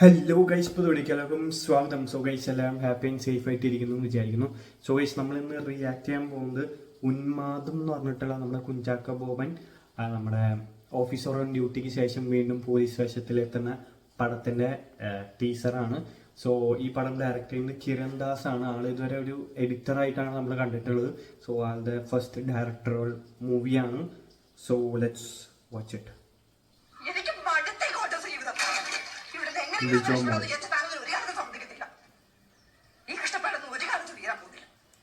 Hello guys, ഇപ്പോൾ എല്ലാവർക്കും സ്വാഗതം. സോ ഗൈസ് എല്ലാം ഹാപ്പി ആൻഡ് സേഫ് ആയിട്ട് ഇരിക്കുന്നു എന്ന് വിചാരിക്കുന്നു. സോ ഗൈസ് നമ്മൾ ഇന്ന് റിയാക്ട് ചെയ്യാൻ പോകുന്നത് ഉന്മാദം എന്ന് പറഞ്ഞിട്ടുള്ള നമ്മുടെ കുഞ്ചാക്കോ ബോബൻ നമ്മുടെ ഓഫീസർ ഓൺ ഡ്യൂട്ടിക്ക് ശേഷം വീണ്ടും പോലീസ് വേഷത്തിലെത്തുന്ന പടത്തിൻ്റെ ടീസറാണ്. സോ ഈ പടം ഡയറക്റ്റ് ചെയ്യുന്നത് കിരൺ ദാസ് ആണ്. ആൾ ഇതുവരെ ഒരു എഡിറ്ററായിട്ടാണ് നമ്മൾ കണ്ടിട്ടുള്ളത്. സോ ആളുടെ ഫസ്റ്റ് ഡയറക്ടറൽ മൂവിയാണ്. So let's watch it.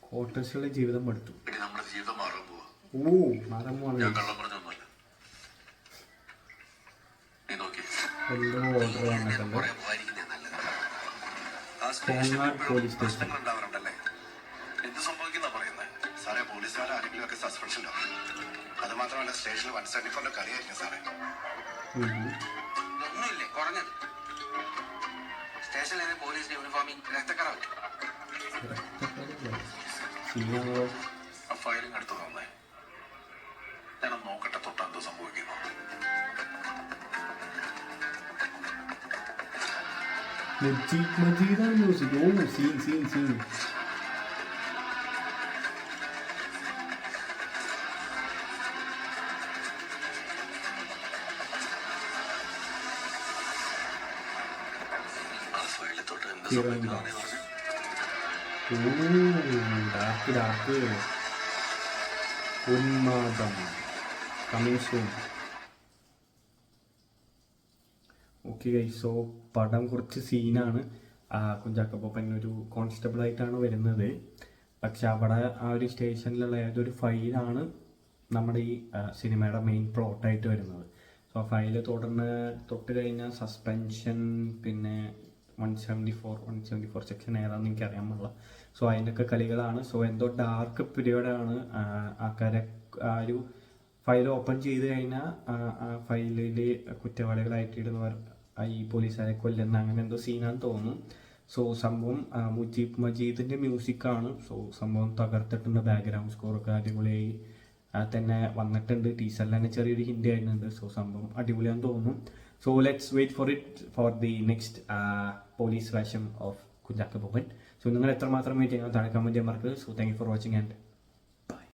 ക്വാർട്ടേഴ്സിലെ ജീവിതം എടുത്തു. ഓ മാറാൻ പോവാണ്. എന്തോ ഓർഡർ വന്നിട്ടുണ്ട്. Kongad police station. എന്ത് സംഭവിക്കുന്ന പറയുന്നത് സാറേ? പോലീസുകാരെ ആരെങ്കിലും ഒക്കെ സസ്പെൻഷനോ? അത് മാത്രമല്ല, സ്റ്റേഷനിൽ 174 കളിയായിരിക്കും സാറേ. ഒന്നുമില്ലേ കുറഞ്ഞത്? സ്റ്റേഷനിലെ പോലീസ് യൂണിഫോമിൽ രക്തക്കറവ്. ആ ഫയലിംഗ് എടുത്തു തന്നേ, ഞാനൊന്ന് നോക്കട്ടെ തൊട്ട് എന്തോ സംഭവിക്കുന്നു. മ്യൂസിക്. ഓ സീൻ ഡാർക്ക് ഉന്മാദം coming soon. Okay guys, so പടം കുറച്ച് സീനാണ്. കുഞ്ചാക്കോ ബോബൻ ഒരു കോൺസ്റ്റബിൾ ആയിട്ടാണ് വരുന്നത്. പക്ഷെ അവിടെ ആ ഒരു സ്റ്റേഷനിലുള്ള ഏതൊരു ഫയലാണ് നമ്മുടെ ഈ സിനിമയുടെ മെയിൻ പ്ലോട്ടായിട്ട് വരുന്നത്. സോ ആ ഫയല് തൊട്ട് കഴിഞ്ഞാൽ സസ്പെൻഷൻ, പിന്നെ 174 സെക്ഷൻ ഏതാണെന്ന് എനിക്ക് അറിയാൻ പാടില്ല. സോ അതിൻ്റെയൊക്കെ കളികളാണ്. സോ എന്തോ ഡാർക്ക് പീരിയഡാണ്. ആൾക്കാരെ ആ ഒരു ഫയൽ ഓപ്പൺ ചെയ്ത് കഴിഞ്ഞാൽ ആ ഫയലിൽ കുറ്റവാളികളായിട്ടിടുന്നവർ ഈ പോലീസുകാരെ കൊല്ലുന്ന അങ്ങനെ എന്തോ സീനാന്ന് തോന്നുന്നു. സോ സംഭവം മുജീബ് മജീദിൻ്റെ മ്യൂസിക്കാണ്. സോ സംഭവം തകർത്തിട്ടുണ്ട്. ബാക്ക്ഗ്രൗണ്ട് സ്കോറൊക്കെ അടിപൊളിയായി തന്നെ വന്നിട്ടുണ്ട്. ടീച്ചറിൽ തന്നെ ചെറിയൊരു ഹിൻ്റ് ആയിരുന്നുണ്ട്. സോ സംഭവം അടിപൊളിയാന്ന് തോന്നുന്നു. So let's wait for it for the next police version of Kunchacko Boban. So നിങ്ങൾ എത്രമാത്രം വെയിറ്റ് ചെയ്യുന്നത് താഴെ കമൻറ്റ് ചെയ്യാൻ മറക്കരുത്. So thank you for watching and